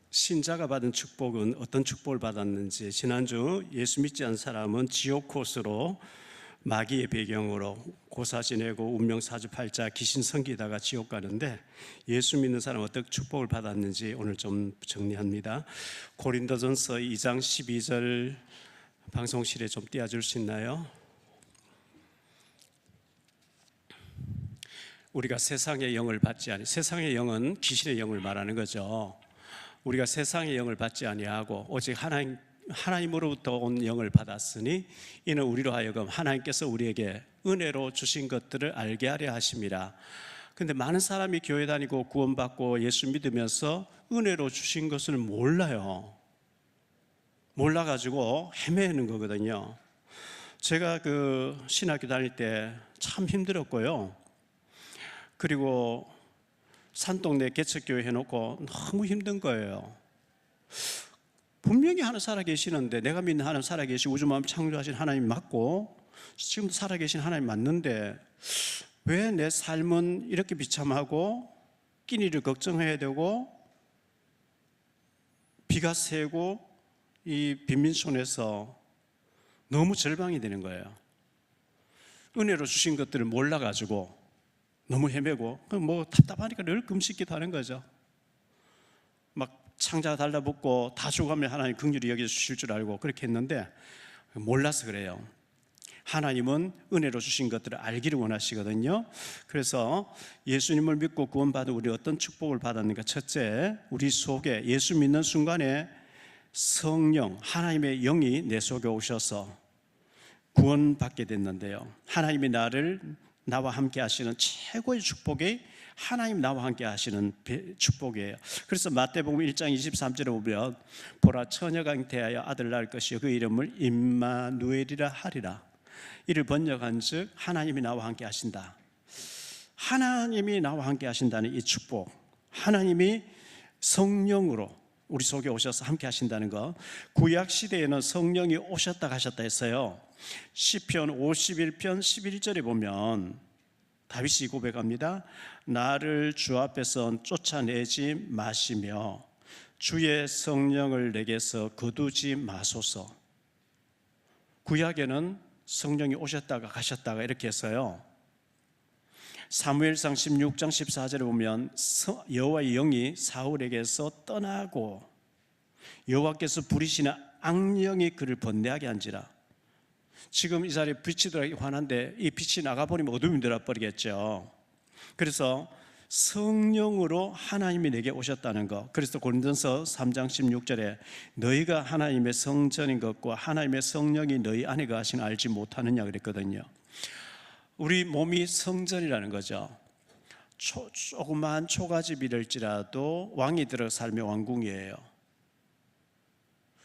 신자가 받은 축복은 어떤 축복을 받았는지, 지난주 예수 믿지 않은 사람은 지옥 코스로 마귀의 배경으로 고사 지내고 운명 사주팔자 귀신 섬기다가 지옥 가는데, 예수 믿는 사람은 어떤 축복을 받았는지 오늘 좀 정리합니다. 고린도전서 2장 12절 방송실에 좀 띄워줄 수 있나요? 우리가 세상의 영을 받지 아니, 세상의 영은 귀신의 영을 말하는 거죠. 우리가 세상의 영을 받지 아니하고 오직 하나님으로부터 온 영을 받았으니 이는 우리로 하여금 하나님께서 우리에게 은혜로 주신 것들을 알게 하려 하심이라. 근데 많은 사람이 교회 다니고 구원받고 예수 믿으면서 은혜로 주신 것을 몰라요. 몰라가지고 헤매는 거거든요. 제가 신학교 다닐 때 참 힘들었고요. 그리고 산동네 개척교회 해놓고 너무 힘든 거예요. 분명히 하나님 살아계시는데, 내가 믿는 하나님 살아계시고 우주만물 창조하신 하나님 맞고 지금도 살아계신 하나님 맞는데 왜 내 삶은 이렇게 비참하고 끼니를 걱정해야 되고 비가 새고 이 빈민촌에서 너무 절망이 되는 거예요. 은혜로 주신 것들을 몰라가지고 너무 헤매고 뭐 답답하니까 늘 금식기도 하는 거죠. 막 창자 달라붙고 다 죽어가면 하나님 긍휼히 여겨주실 줄 알고 그렇게 했는데 몰라서 그래요. 하나님은 은혜로 주신 것들을 알기를 원하시거든요. 그래서 예수님을 믿고 구원받은 우리 어떤 축복을 받았는가? 첫째, 우리 속에 예수 믿는 순간에 성령, 하나님의 영이 내 속에 오셔서 구원받게 됐는데요. 하나님이 나와 함께 하시는 최고의 축복이 하나님 나와 함께 하시는 축복이에요. 그래서 마태복음 1장 23절에 보면 보라 처녀가 잉태하여 아들 낳을 것이요 그 이름을 임마누엘이라 하리라. 이를 번역한즉 하나님이 나와 함께 하신다. 하나님이 나와 함께 하신다는 이 축복, 하나님이 성령으로 우리 속에 오셔서 함께 하신다는 것. 구약 시대에는 성령이 오셨다 가셨다 했어요. 시편 51편 11절에 보면 다윗이 고백합니다. 나를 주 앞에서 쫓아내지 마시며 주의 성령을 내게서 거두지 마소서. 구약에는 성령이 오셨다가 가셨다가 이렇게 했어요. 사무엘상 16장 14절에 보면 여호와의 영이 사울에게서 떠나고 여호와께서 부리시는 악령이 그를 번뇌하게 한지라. 지금 이 자리에 빛이 들어가기 환한데 이 빛이 나가버리면 어둠이 들어버리겠죠. 그래서 성령으로 하나님이 내게 오셨다는 것. 그래서 고린도전서 3장 16절에 너희가 하나님의 성전인 것과 하나님의 성령이 너희 안에 거하신 알지 못하느냐 그랬거든요. 우리 몸이 성전이라는 거죠. 조그만 초가집이랄지라도 왕이 들어 살면 왕궁이에요.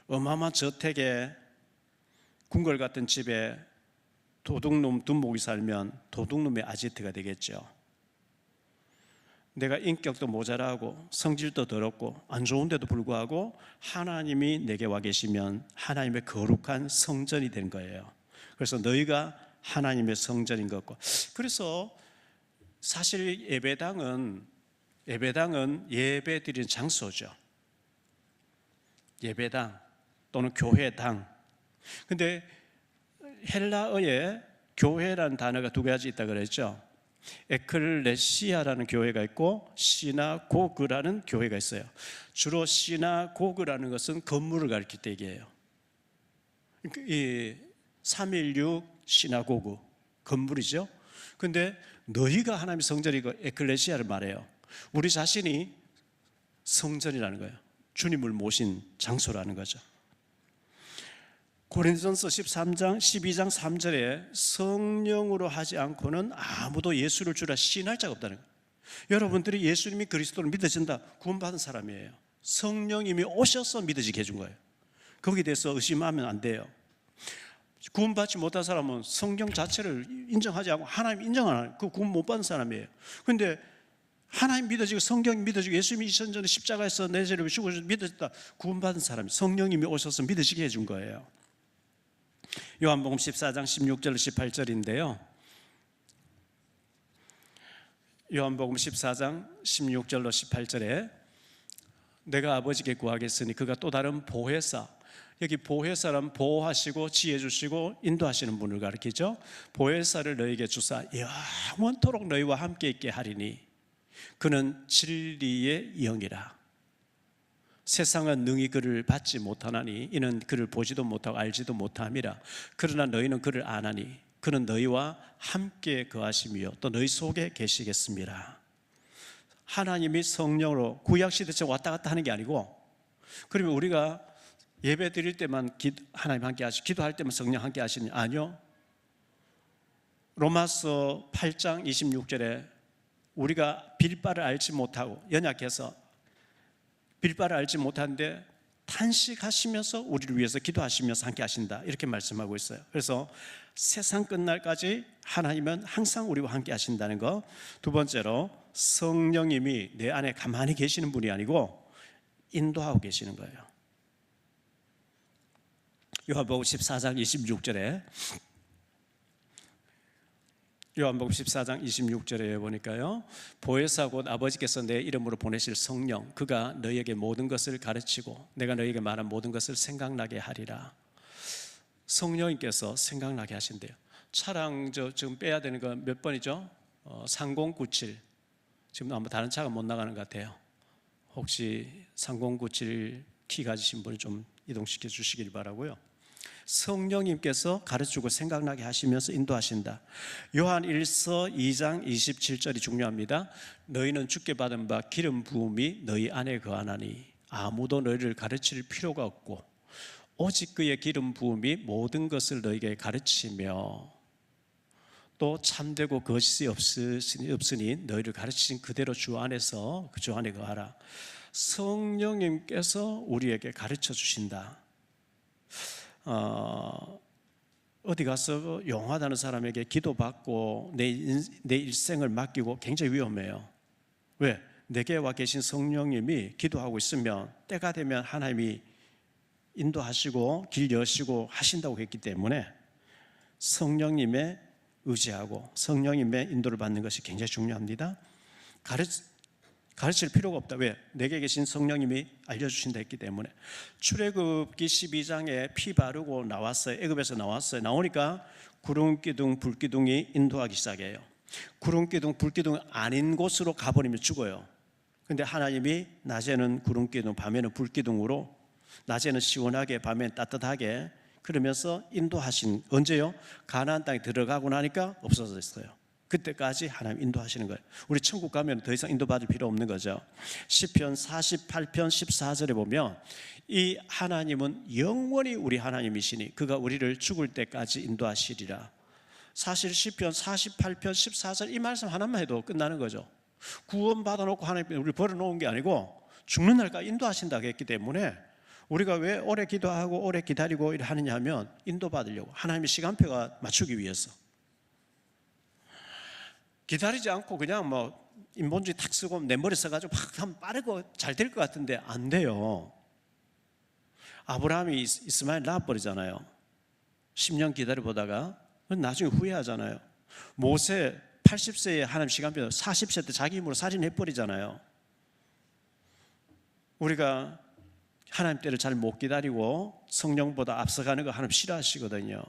어마어마한 저택에 궁궐 같은 집에 도둑놈 두목이 살면 도둑놈의 아지트가 되겠죠. 내가 인격도 모자라고 성질도 더럽고 안 좋은데도 불구하고 하나님이 내게 와 계시면 하나님의 거룩한 성전이 된 거예요. 그래서 너희가 하나님의 성전인 것과. 그래서 사실 예배당은 예배 드리는 장소죠. 예배당 또는 교회당. 근데 헬라어에 교회라는 단어가 두 가지 있다 그랬죠. 에클레시아라는 교회가 있고 시나고그라는 교회가 있어요. 주로 시나고그라는 것은 건물을 가리킬 때 얘기해요. 이 316 시나고그 건물이죠. 근데 너희가 하나님의 성전이고 에클레시아를 말해요. 우리 자신이 성전이라는 거예요. 주님을 모신 장소라는 거죠. 고린도전서 13장 12장 3절에 성령으로 하지 않고는 아무도 예수를 주라 시인할 자가 없다는 거예요. 여러분들이 예수님이 그리스도를 믿어진다, 구원받은 사람이에요. 성령님이 오셔서 믿어지게 해준 거예요. 거기에 대해서 의심하면 안 돼요. 구원받지 못한 사람은 성경 자체를 인정하지 않고 하나님 인정 안 하는, 그 구원 못 받은 사람이에요. 그런데 하나님 믿어지고 성경 믿어지고 예수님이 2000년 전에 십자가에서 내 죄를 죽으셔서 믿어졌다, 구원받은 사람이 성령님이 오셔서 믿어지게 해준 거예요. 요한복음 14장 16절 18절인데요. 요한복음 14장 16절로 18절에 내가 아버지께 구하겠으니 그가 또 다른 보혜사, 여기 보혜사는 보호하시고 지혜주시고 인도하시는 분을 가리키죠. 보혜사를 너희에게 주사 영원토록 너희와 함께 있게 하리니 그는 진리의 영이라. 세상은 능히 그를 받지 못하나니 이는 그를 보지도 못하고 알지도 못함이라. 그러나 너희는 그를 아나니 그는 너희와 함께 거하시며 또 너희 속에 계시겠습니다. 하나님이 성령으로 구약시대처럼 왔다 갔다 하는 게 아니고, 그러면 우리가 예배 드릴 때만 하나님 함께 하시고 기도할 때만 성령 함께 하시니? 아니요. 로마서 8장 26절에 우리가 빌바를 알지 못하고 연약해서 빌바를 알지 못하는데 탄식하시면서 우리를 위해서 기도하시면서 함께 하신다, 이렇게 말씀하고 있어요. 그래서 세상 끝날까지 하나님은 항상 우리와 함께 하신다는 거. 두 번째로, 성령님이 내 안에 가만히 계시는 분이 아니고 인도하고 계시는 거예요. 요한복음 14장 26절에 요한복음 14장 26절에 보니까요, 보혜사 곧 아버지께서 내 이름으로 보내실 성령, 그가 너희에게 모든 것을 가르치고 내가 너희에게 말한 모든 것을 생각나게 하리라. 성령님께서 생각나게 하신대요. 차량 지금 빼야 되는 건 몇 번이죠? 3097. 지금 아마 다른 차가 못 나가는 것 같아요. 혹시 3097 키 가지신 분이 좀 이동시켜 주시길 바라고요. 성령님께서 가르치고 생각나게 하시면서 인도하신다. 요한 1서 2장 27절이 중요합니다. 너희는 주께 받은 바 기름 부음이 너희 안에 거하나니 아무도 너희를 가르칠 필요가 없고 오직 그의 기름 부음이 모든 것을 너희에게 가르치며 또 참되고 거짓이 없으니 너희를 가르치신 그대로 주 안에서 그 주 안에 거하라. 성령님께서 우리에게 가르쳐 주신다. 어디 가서 용하다는 사람에게 기도받고 내 일생을 맡기고 굉장히 위험해요. 왜? 내게 와 계신 성령님이 기도하고 있으면 때가 되면 하나님이 인도하시고 길 여시고 하신다고 했기 때문에 성령님의 의지하고 성령님의 인도를 받는 것이 굉장히 중요합니다. 가르칠 필요가 없다. 왜? 내게 계신 성령님이 알려주신다 했기 때문에. 출애굽기 12장에 피 바르고 나왔어요. 애굽에서 나왔어요. 나오니까 구름기둥 불기둥이 인도하기 시작해요. 구름기둥 불기둥 아닌 곳으로 가버리면 죽어요. 근데 하나님이 낮에는 구름기둥 밤에는 불기둥으로, 낮에는 시원하게 밤에는 따뜻하게, 그러면서 인도하신, 언제요? 가나안 땅에 들어가고 나니까 없어졌어요. 그때까지 하나님 인도하시는 거예요. 우리 천국 가면 더 이상 인도받을 필요 없는 거죠. 시편 48편 14절에 보면 이 하나님은 영원히 우리 하나님이시니 그가 우리를 죽을 때까지 인도하시리라. 사실 시편 48편 14절 이 말씀 하나만 해도 끝나는 거죠. 구원 받아놓고 하나님께서 우리를 벌어놓은 게 아니고 죽는 날까지 인도하신다고 했기 때문에 우리가 왜 오래 기도하고 오래 기다리고 하느냐 하면 인도받으려고, 하나님의 시간표가 맞추기 위해서. 기다리지 않고 그냥 뭐 인본주의 탁 쓰고 내 머리 써가지고 막 하면 빠르고 잘 될 것 같은데 안 돼요. 아브라함이 이스마엘 낳아버리잖아요. 10년 기다려보다가 나중에 후회하잖아요. 모세 80세에 하나님 시간표 40세 때 자기 힘으로 살인해버리잖아요. 우리가 하나님 때를 잘 못 기다리고 성령보다 앞서가는 거 하나님 싫어하시거든요.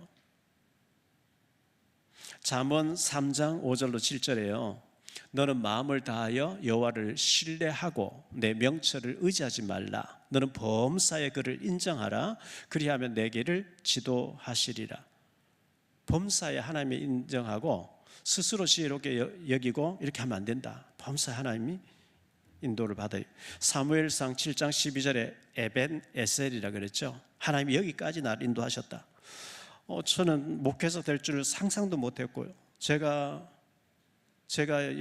잠언 3장 5절로 7절에요. 너는 마음을 다하여 여호와를 신뢰하고 내 명철을 의지하지 말라. 너는 범사의 그를 인정하라. 그리하면 내 길을 지도하시리라. 범사에 하나님을 인정하고 스스로 지혜롭게 여기고 이렇게 하면 안 된다. 범사에 하나님이 인도를 받아요. 사무엘상 7장 12절에 에벤 에셀이라 그랬죠. 하나님이 여기까지 나를 인도하셨다. 저는 목회자 될 줄을 상상도 못했고요. 제가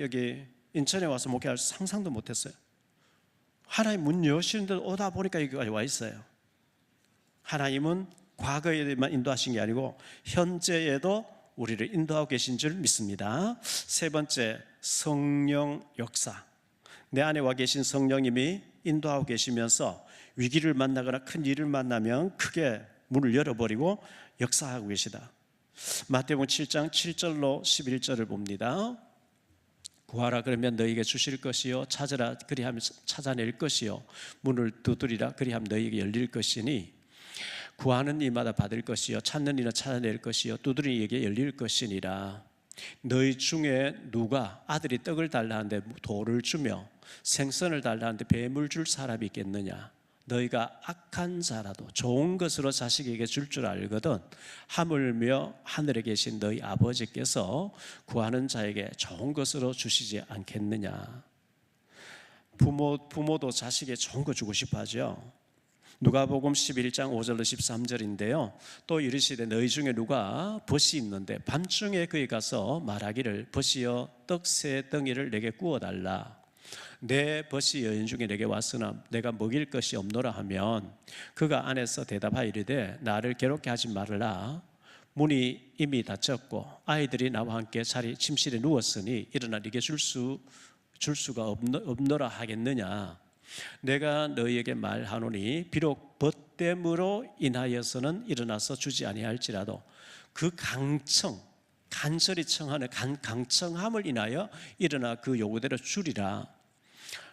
여기 인천에 와서 목회할 상상도 못했어요. 하나님 문 여시는 데도 오다 보니까 여기까지 와 있어요. 하나님은 과거에만 인도하신 게 아니고 현재에도 우리를 인도하고 계신 줄 믿습니다. 세 번째, 성령 역사. 내 안에 와 계신 성령님이 인도하고 계시면서 위기를 만나거나 큰 일을 만나면 크게 문을 열어버리고 역사하고 계시다. 마태복음 7장 7절로 11절을 봅니다. 구하라 그러면 너희에게 주실 것이요 찾으라 그리하면 찾아낼 것이요 문을 두드리라 그리하면 너희에게 열릴 것이니 구하는 이마다 받을 것이요 찾는 이는 찾아낼 것이요 두드리는 이에게 열릴 것이니라. 너희 중에 누가 아들이 떡을 달라 하는데 돌을 주며 생선을 달라 하는데 뱀을 줄 사람이 있겠느냐. 너희가 악한 자라도 좋은 것으로 자식에게 줄 줄 알거든 하물며 하늘에 계신 너희 아버지께서 구하는 자에게 좋은 것으로 주시지 않겠느냐. 부모도 자식에게 좋은 거 주고 싶어 하죠. 누가복음 11장 5절로 13절인데요. 또 이르시되 너희 중에 누가 벗이 있는데 밤중에 그에 가서 말하기를 벗이여 떡 세 덩이를 내게 구워달라. 내 벗이 여인 중에 내게 왔으나 내가 먹일 것이 없노라 하면 그가 안에서 대답하여 이르되 나를 괴롭게 하지 말라. 문이 이미 닫혔고 아이들이 나와 함께 침실에 누웠으니 일어나 네게 줄 수가 없노라 하겠느냐. 내가 너희에게 말하노니 비록 벗됨으로 인하여서는 일어나서 주지 아니할지라도 그 간절히 청하는 강청함을 인하여 일어나 그 요구대로 주리라.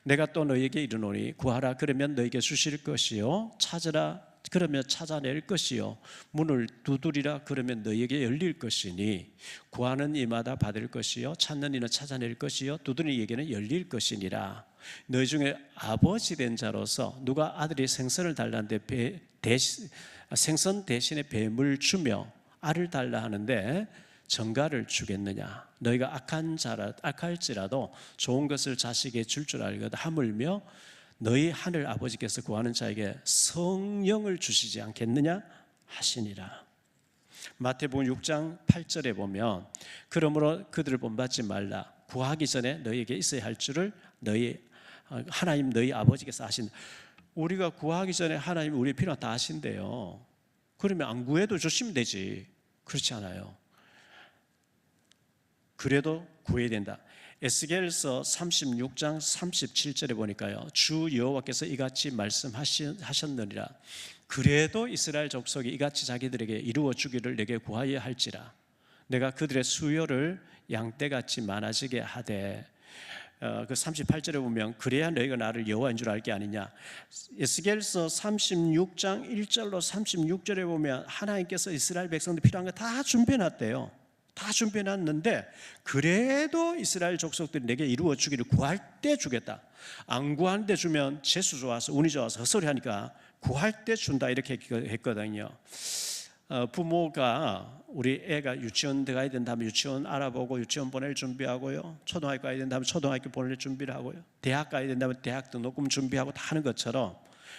내가 또 너희에게 이르노니 구하라 그러면 너희에게 주실 것이요 찾으라 그러면 찾아낼 것이요 문을 두드리라 그러면 너희에게 열릴 것이니 구하는 이마다 받을 것이요 찾는 이는 찾아낼 것이요 두드리는 이에게는 열릴 것이니라. 너희 중에 아버지 된 자로서 누가 아들이 생선을 달라는데 생선 대신에 뱀을 주며 알을 달라 하는데 정갈을 주겠느냐. 너희가 악할지라도 좋은 것을 자식에게 줄 줄 알거든 하물며 너희 하늘 아버지께서 구하는 자에게 성령을 주시지 않겠느냐 하시니라. 마태복음 6장 8절에 보면 그러므로 그들을 본받지 말라. 구하기 전에 너희에게 있어야 할 줄을 하나님 너희 아버지께서 아신다. 우리가 구하기 전에 하나님 우리의 필요가 다 아신대요. 그러면 안 구해도 주시면 되지. 그렇지 않아요. 그래도 구해야 된다. 에스겔서 36장 37절에 보니까요. 주 여호와께서 이같이 말씀하셨느니라. 그래도 이스라엘 족속이 이같이 자기들에게 이루어 주기를 내게 구하여 할지라. 내가 그들의 수요를 양떼같이 많아지게 하되 그 38절에 보면 그래야 너희가 나를 여호와인 줄 알게 아니냐. 에스겔서 36장 1절로 36절에 보면 하나님께서 이스라엘 백성들 필요한 거 다 준비해놨대요. 다 준비해놨는데 그래도 이스라엘 족속들이 내게 이루어 주기를 구할 때 주겠다. 안 구하는데 주면 재수 좋아서 운이 좋아서 헛소리하니까 구할 때 준다 이렇게 했거든요. 부모가 우리 애가 유치원 들어가야 된다면 유치원 알아보고 유치원 보낼 준비하고요. 초등학교 가야 된다면 초등학교 보낼 준비를 하고요. 대학 가야 된다면 대학 등록금 준비하고 다 하는 것처럼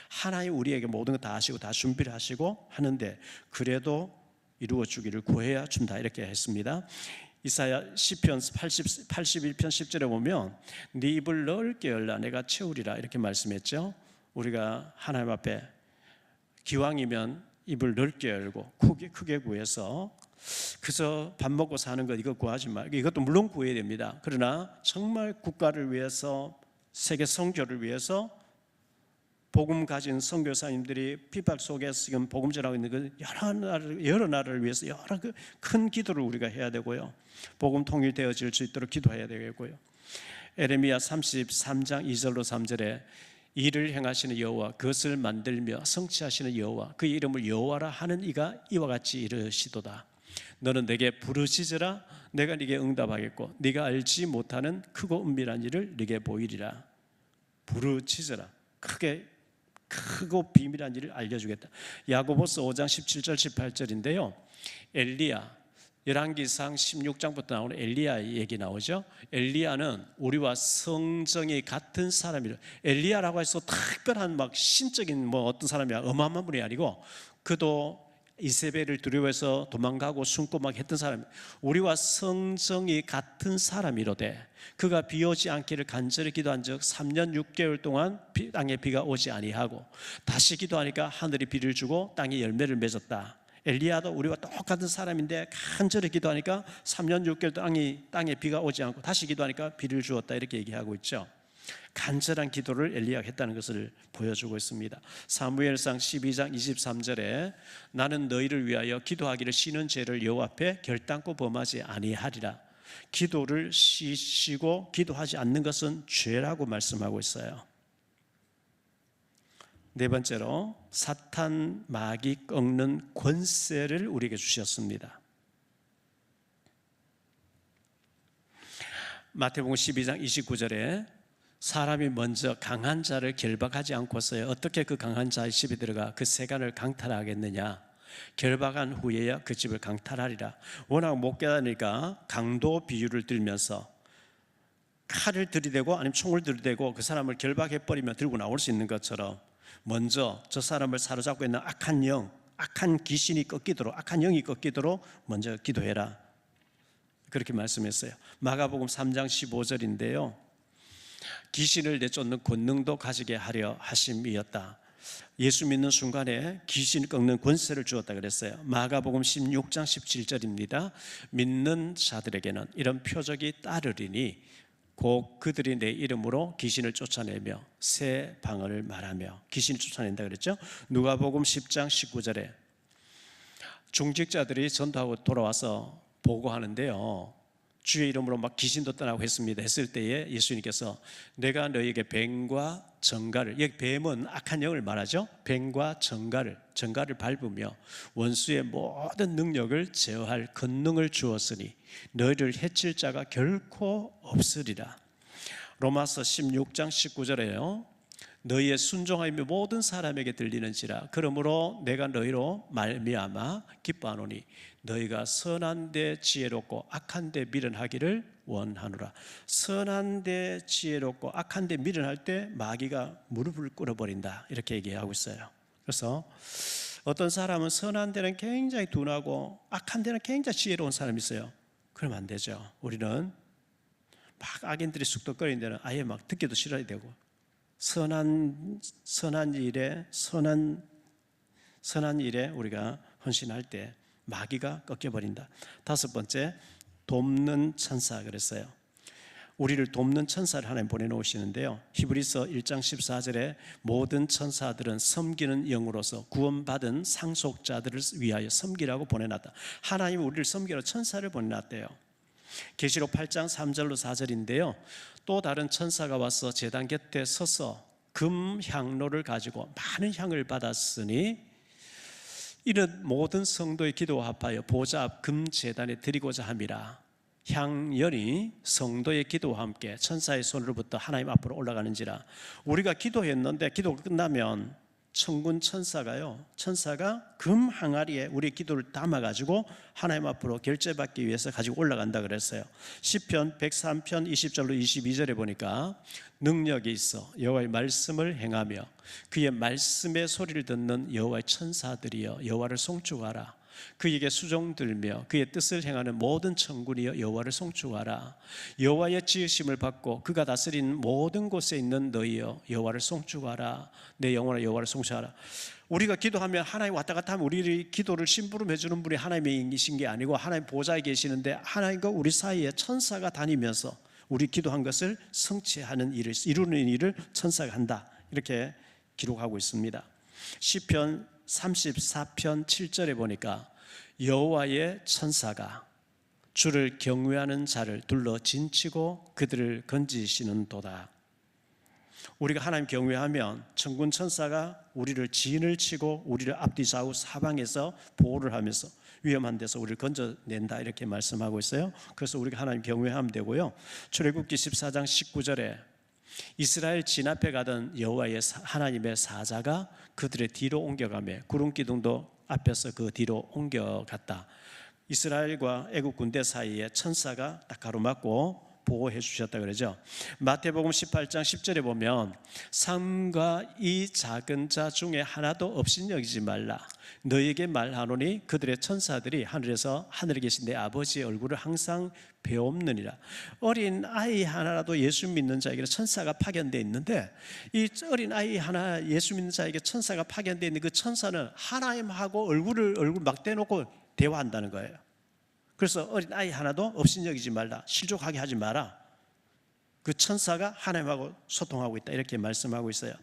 하나님 우리에게 모든 거 다 하시고 다 준비를 하시고 하는데 그래도 이루어 주기를 구해야 준다 이렇게 했습니다. 이사야 시편 81편 10절에 보면 네 입을 넓게 열라 내가 채우리라 이렇게 말씀했죠. 우리가 하나님 앞에 기왕이면 입을 넓게 열고 크게 구해서 그저 밥 먹고 사는 것 이거 구하지 말고 이것도 물론 구해야 됩니다. 그러나 정말 국가를 위해서 세계 선교를 위해서 복음 가진 선교사님들이 핍박 속에서 지금 복음 전하고 있는 그 여러 나라를 위해서 여러 그 큰 기도를 우리가 해야 되고요. 복음 통일되어질 수 있도록 기도해야 되겠고요. 에레미야 33장 2절로 3절에 일을 행하시는 여호와 그것을 만들며 성취하시는 여호와 그 이름을 여호와라 하는 이가 이와 같이 이르시도다. 너는 내게 부르짖으라 내가 네게 응답하겠고 네가 알지 못하는 크고 은밀한 일을 네게 보이리라. 부르짖으라 크고 비밀한 일을 알려주겠다. 야고보서 5장 17절 18절인데요. 엘리야 열왕기상 16장부터 나오는 엘리야 얘기 나오죠. 엘리야는 우리와 성정이 같은 사람이라. 엘리야라고 해서 특별한 막 신적인 어떤 사람이 어마어마한 분이 아니고 그도 이세벨을 두려워해서 도망가고 숨고 막 했던 사람. 우리와 성정이 같은 사람이로되 그가 비 오지 않기를 간절히 기도한 적 3년 6개월 동안 땅에 비가 오지 아니하고 다시 기도하니까 하늘이 비를 주고 땅이 열매를 맺었다. 엘리야도 우리와 똑같은 사람인데 간절히 기도하니까 3년 6개월 땅에 비가 오지 않고 다시 기도하니까 비를 주었다 이렇게 얘기하고 있죠. 간절한 기도를 엘리야가 했다는 것을 보여주고 있습니다. 사무엘상 12장 23절에 나는 너희를 위하여 기도하기를 쉬는 죄를 여호와 앞에 결단코 범하지 아니하리라. 기도를 쉬시고 기도하지 않는 것은 죄라고 말씀하고 있어요. 네 번째로 사탄 마귀 꺾는 권세를 우리에게 주셨습니다. 마태복음 12장 29절에 사람이 먼저 강한 자를 결박하지 않고서야 어떻게 그 강한 자의 집에 들어가 그 세간을 강탈하겠느냐. 결박한 후에야 그 집을 강탈하리라. 워낙 못 깨달으니까 강도 비유를 들면서 칼을 들이대고 아니면 총을 들이대고 그 사람을 결박해버리면 들고 나올 수 있는 것처럼 먼저 저 사람을 사로잡고 있는 악한 영, 악한 귀신이 꺾이도록, 악한 영이 꺾이도록 먼저 기도해라. 그렇게 말씀했어요. 마가복음 3장 15절인데요. 귀신을 내쫓는 권능도 가지게 하려 하심이었다. 예수 믿는 순간에 귀신 꺾는 권세를 주었다 그랬어요. 마가복음 16장 17절입니다. 믿는 자들에게는 이런 표적이 따르리니 곧 그들이 내 이름으로 귀신을 쫓아내며 새 방언을 말하며. 귀신을 쫓아낸다 그랬죠. 누가복음 10장 19절에 중직자들이 전도하고 돌아와서 보고하는데요, 주의 이름으로 막 귀신도 떠나고 했습니다 했을 때에 예수님께서 내가 너희에게 뱀과 정갈을, 여기 뱀은 악한 영을 말하죠. 뱀과 정갈을 밟으며 원수의 모든 능력을 제어할 권능을 주었으니 너희를 해칠 자가 결코 없으리라. 로마서 16장 19절에요. 너희의 순종함이 모든 사람에게 들리는지라. 그러므로 내가 너희로 말미암아 기뻐하노니 너희가 선한 데 지혜롭고 악한 데 미련하기를 원하노라. 선한 데 지혜롭고 악한 데 미련할 때 마귀가 무릎을 꿇어버린다, 이렇게 얘기하고 있어요. 그래서 어떤 사람은 선한 데는 굉장히 둔하고 악한 데는 굉장히 지혜로운 사람이 있어요. 그러면 안 되죠. 우리는 막 악인들이 쑥덕거리는 데는 아예 막 듣기도 싫어야 되고, 선한 일에 우리가 헌신할 때 마귀가 꺾여버린다. 다섯 번째, 돕는 천사 그랬어요. 우리를 돕는 천사를 하나님 보내놓으시는데요, 히브리서 1장 14절에 모든 천사들은 섬기는 영으로서 구원받은 상속자들을 위하여 섬기라고 보내놨다. 하나님이 우리를 섬기러 천사를 보내놨대요. 계시록 8장 3절로 4절인데요, 또 다른 천사가 와서 제단 곁에 서서 금 향로를 가지고 많은 향을 받았으니 이는 모든 성도의 기도와 합하여 보좌 앞 금 제단에 드리고자 함이라. 향연이 성도의 기도와 함께 천사의 손으로부터 하나님 앞으로 올라가는지라. 우리가 기도했는데 기도가 끝나면 천군 천사가 금 항아리에 우리 기도를 담아가지고 하나님 앞으로 결제받기 위해서 가지고 올라간다 그랬어요. 시편 103편 20절로 22절에 보니까 능력이 있어 여호와의 말씀을 행하며 그의 말씀의 소리를 듣는 여호와의 천사들이여 여호와를 송축하라. 그에게 수종들며 그의 뜻을 행하는 모든 천군이여 여호와를 송축하라. 여호와의 지으심을 받고 그가 다스린 모든 곳에 있는 너희여 여호와를 송축하라. 내 영혼아 여호와를 송축하라. 우리가 기도하면 하나님 왔다 갔다 하면 우리 기도를 심부름 해주는 분이 하나님이신 게 아니고 하나님 보좌에 계시는데 하나님과 우리 사이에 천사가 다니면서 우리 기도한 것을 성취하는 일을, 이루는 일을 천사가 한다, 이렇게 기록하고 있습니다. 시편 34편 7절에 보니까 여호와의 천사가 주를 경외하는 자를 둘러 진치고 그들을 건지시는도다. 우리가 하나님 경외하면 천군 천사가 우리를 진을 치고 우리를 앞뒤 좌우 사방에서 보호를 하면서 위험한 데서 우리를 건져낸다, 이렇게 말씀하고 있어요. 그래서 우리가 하나님 경외하면 되고요. 출애굽기 14장 19절에 이스라엘 진 앞에 가던 여호와의 하나님의 사자가 그들의 뒤로 옮겨가며 구름 기둥도 앞에서 그 뒤로 옮겨갔다. 이스라엘과 애국 군대 사이에 천사가 딱 가로막고 보호해 주셨다 그러죠. 마태복음 18장 10절에 보면 삼가 이 작은 자 중에 하나도 없인 여기지 말라. 너희에게 말하노니 그들의 천사들이 하늘에서 하늘에 계신 내 아버지의 얼굴을 항상 배옵느니라. 어린 아이 하나라도 예수 믿는 자에게 천사가 파견되어 있는데 이 어린 아이 하나 예수 믿는 자에게 천사가 파견되어 있는 그 천사는 하나님하고 얼굴 막 대놓고 대화한다는 거예요. 그래서 어린 아이 하나도 없인 여기지 말라. 실족하게 하지 마라. 그 천사가 하나님하고 소통하고 있다, 이렇게 말씀하고 있어요.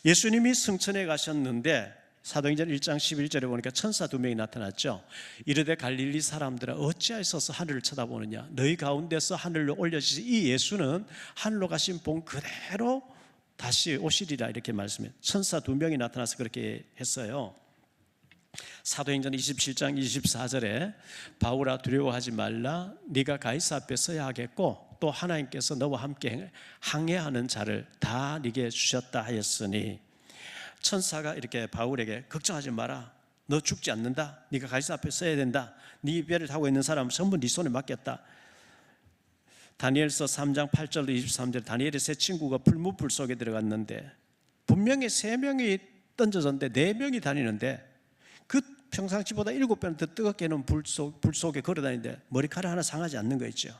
예수님이 승천해 가셨는데 사도행전 1장 11절에 보니까 천사 2명이 나타났죠. 이르되 갈릴리 사람들아 어찌하여서 하늘을 쳐다보느냐, 너희 가운데서 하늘로 올려지신 이 예수는 하늘로 가신 본 그대로 다시 오시리라, 이렇게 말씀해요. 천사 2명이 나타나서 그렇게 했어요. 사도행전 27장 24절에 바울아 두려워하지 말라, 네가 가이사 앞에 서야 하겠고 또 하나님께서 너와 함께 항해하는 자를 다 네게 주셨다 하였으니, 천사가 이렇게 바울에게 걱정하지 마라, 너 죽지 않는다, 네가 가이사 앞에 서야 된다, 네 배를 타고 있는 사람은 전부 네 손에 맡겼다. 다니엘서 3장 8절로 23절, 다니엘의 세 친구가 풀무불 속에 들어갔는데 분명히 3명이 던져졌는데 4명이 다니는데 그 평상시보다 7배는 더 뜨겁게 해놓은 불 속에 걸어다니는데 머리카락 하나 상하지 않는 거 있죠.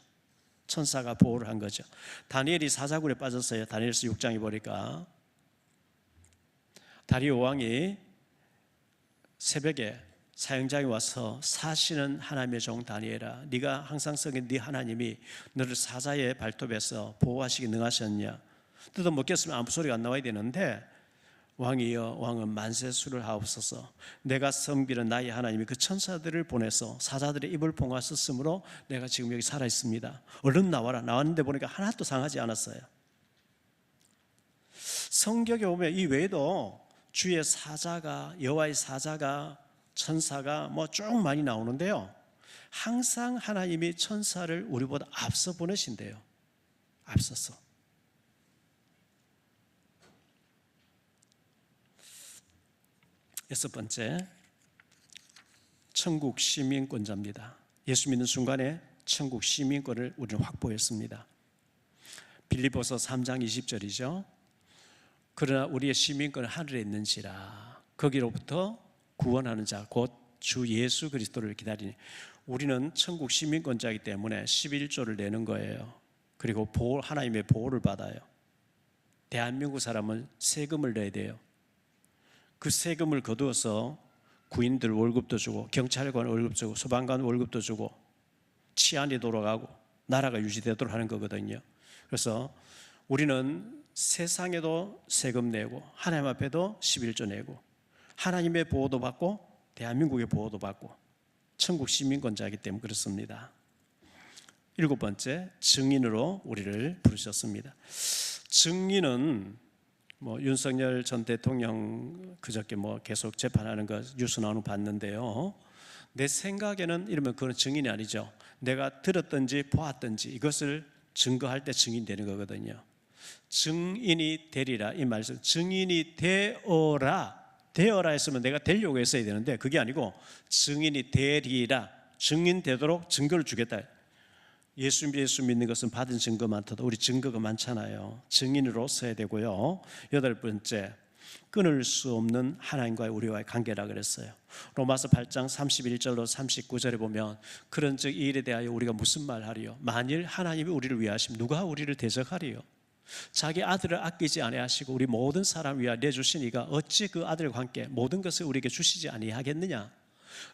천사가 보호를 한 거죠. 다니엘이 사자굴에 빠졌어요. 다니엘서 6장에 보니까 다리오 왕이 새벽에 사형장에 와서 사시는 하나님의 종 다니엘아, 네가 항상 속인 네 하나님이 너를 사자의 발톱에서 보호하시기 능하셨냐. 뜯어 먹겠으면 아무 소리가 안 나와야 되는데, 왕이여 왕은 만세수를 하옵소서, 내가 섬기는 나의 하나님이 그 천사들을 보내서 사자들의 입을 봉하셨으므로 내가 지금 여기 살아 있습니다. 얼른 나와라. 나왔는데 보니까 하나도 상하지 않았어요. 성경에 보면 이 외에도 주의 사자가, 여호와의 사자가, 천사가 뭐 쭉 많이 나오는데요, 항상 하나님이 천사를 우리보다 앞서 보내신대요. 앞서서. 여섯 번째, 천국 시민권자입니다. 예수 믿는 순간에 천국 시민권을 우리는 확보했습니다. 빌립보서 3장 20절이죠. 그러나 우리의 시민권은 하늘에 있는지라, 거기로부터 구원하는 자 곧 주 예수 그리스도를 기다리니. 우리는 천국 시민권자이기 때문에 11조를 내는 거예요. 그리고 하나님의 보호를 받아요. 대한민국 사람은 세금을 내야 돼요. 그 세금을 거두어서 구인들 월급도 주고, 경찰관 월급 주고, 소방관 월급도 주고, 치안이 돌아가고 나라가 유지되도록 하는 거거든요. 그래서 우리는 세상에도 세금 내고 하나님 앞에도 11조 내고 하나님의 보호도 받고 대한민국의 보호도 받고 천국 시민권자이기 때문에 그렇습니다. 일곱 번째, 증인으로 우리를 부르셨습니다. 증인은 윤석열 전 대통령 그저께 계속 재판하는 거 뉴스 나오는 거 봤는데요, 내 생각에는 이러면 그건 증인이 아니죠. 내가 들었든지 보았든지 이것을 증거할 때 증인이 되는 거거든요. 증인이 되리라, 이 말씀, 증인이 되어라 했으면 내가 되려고 했어야 되는데 그게 아니고 증인이 되리라, 증인 되도록 증거를 주겠다. 예수 믿는 것은 받은 증거 많더라도 우리 증거가 많잖아요. 증인으로 서야 되고요. 여덟 번째, 끊을 수 없는 하나님과의 우리와의 관계라 그랬어요. 로마서 8장 31절로 39절에 보면 그런즉 이 일에 대하여 우리가 무슨 말하리요? 만일 하나님이 우리를 위하시면 누가 우리를 대적하리요? 자기 아들을 아끼지 아니하시고 우리 모든 사람 위하여 내주신 이가 어찌 그 아들과 함께 모든 것을 우리에게 주시지 아니하겠느냐?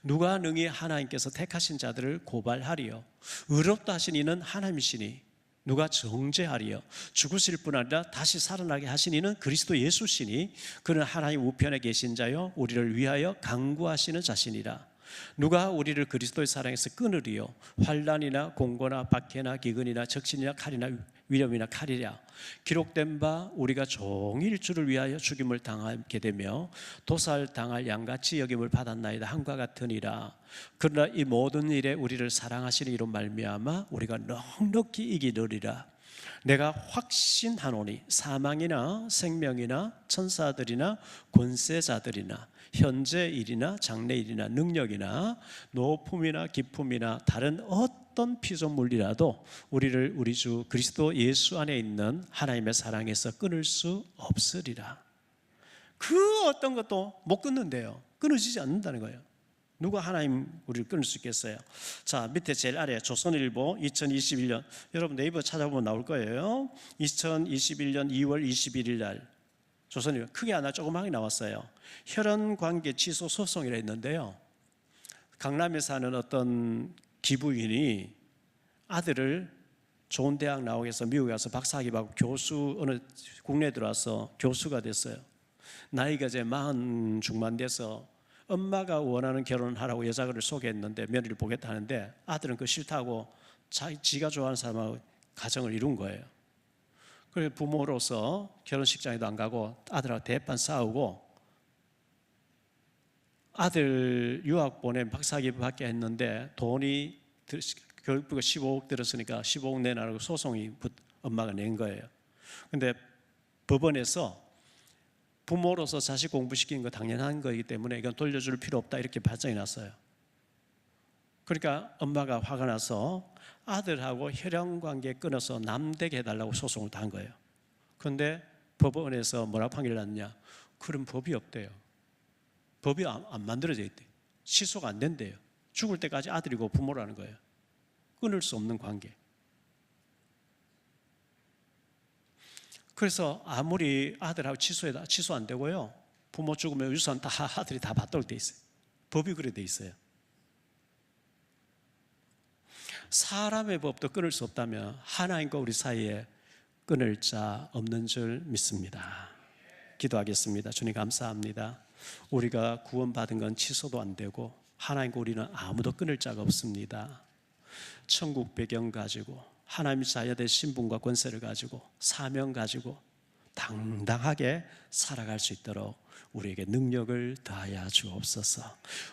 누가 능히 하나님께서 택하신 자들을 고발하리요? 의롭다 하신 이는 하나님이시니 누가 정죄하리요? 죽으실 뿐 아니라 다시 살아나게 하신 이는 그리스도 예수시니 그는 하나님 우편에 계신 자요 우리를 위하여 간구하시는 자신이라. 누가 우리를 그리스도의 사랑에서 끊으리요? 환난이나 공고나 박해나 기근이나 적신이나 칼이나 위험이나 칼이랴. 기록된 바 우리가 종일 주를 위하여 죽임을 당하게 되며 도살당할 양같이 여김을 받았나이다 함과 같으니라. 그러나 이 모든 일에 우리를 사랑하시는 이로 말미암아 우리가 넉넉히 이기느리라. 내가 확신하노니 사망이나 생명이나 천사들이나 권세자들이나 현재 일이나 장래 일이나 능력이나 높음이나 깊음이나 다른 어떤 피조물이라도 우리를 우리 주 그리스도 예수 안에 있는 하나님의 사랑에서 끊을 수 없으리라. 그 어떤 것도 못 끊는데요. 끊어지지 않는다는 거예요. 누가 하나님 우리를 끊을 수 있겠어요? 자, 밑에 제일 아래 조선일보 2021년, 여러분 네이버 찾아보면 나올 거예요. 2021년 2월 21일 날 조선일보 크게 하나 조그맣게 나왔어요. 혈연관계 취소 소송이라 했는데요, 강남에 사는 어떤 기부인이 아들을 좋은 대학 나오게 해서 미국에 가서 박사학위 받고 교수, 어느 국내에 들어와서 교수가 됐어요. 나이가 이제 40 중반 돼서 엄마가 원하는 결혼을 하라고 여자를 소개했는데 며느리를 보겠다 하는데 아들은 그거 싫다고 지가 좋아하는 사람하고 가정을 이룬 거예요. 그래서 부모로서 결혼식장에도 안 가고 아들하고 대판 싸우고, 아들 유학 보낸 박사학위 받게 했는데 돈이 교육비가 15억 들었으니까 15억 내라고 소송이 엄마가 낸 거예요. 근데 법원에서 부모로서 자식 공부시키는 거 당연한 거이기 때문에 이건 돌려줄 필요 없다 이렇게 판정이 났어요. 그러니까 엄마가 화가 나서 아들하고 혈연관계 끊어서 남되게 해달라고 소송을 다 한 거예요. 그런데 법원에서 뭐라고 판결을 났느냐, 그런 법이 없대요. 법이 안 만들어져 있대요. 취소가 안 된대요. 죽을 때까지 아들이고 부모라는 거예요. 끊을 수 없는 관계. 그래서 아무리 아들하고 취소 안 되고요, 부모 죽으면 유산 다 아들이 다 받도록 돼 있어요. 법이 그래 돼 있어요. 사람의 법도 끊을 수 없다면 하나님과 우리 사이에 끊을 자 없는 줄 믿습니다. 기도하겠습니다. 주님 감사합니다. 우리가 구원받은 건 취소도 안 되고 하나님과 우리는 아무도 끊을 자가 없습니다. 천국 배경 가지고 하나님의 자녀된 신분과 권세를 가지고 사명 가지고 당당하게 살아갈 수 있도록 우리에게 능력을 다하여 주옵소서.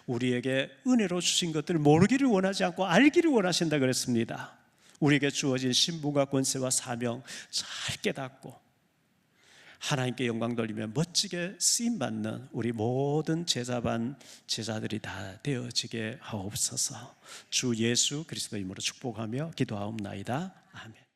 우리에게 은혜로 주신 것들을 모르기를 원하지 않고 알기를 원하신다 그랬습니다. 우리에게 주어진 신분과 권세와 사명 잘 깨닫고 하나님께 영광 돌리며 멋지게 쓰임받는 우리 모든 제자반 제자들이 다 되어지게 하옵소서. 주 예수 그리스도 이름으로 축복하며 기도하옵나이다. 아멘.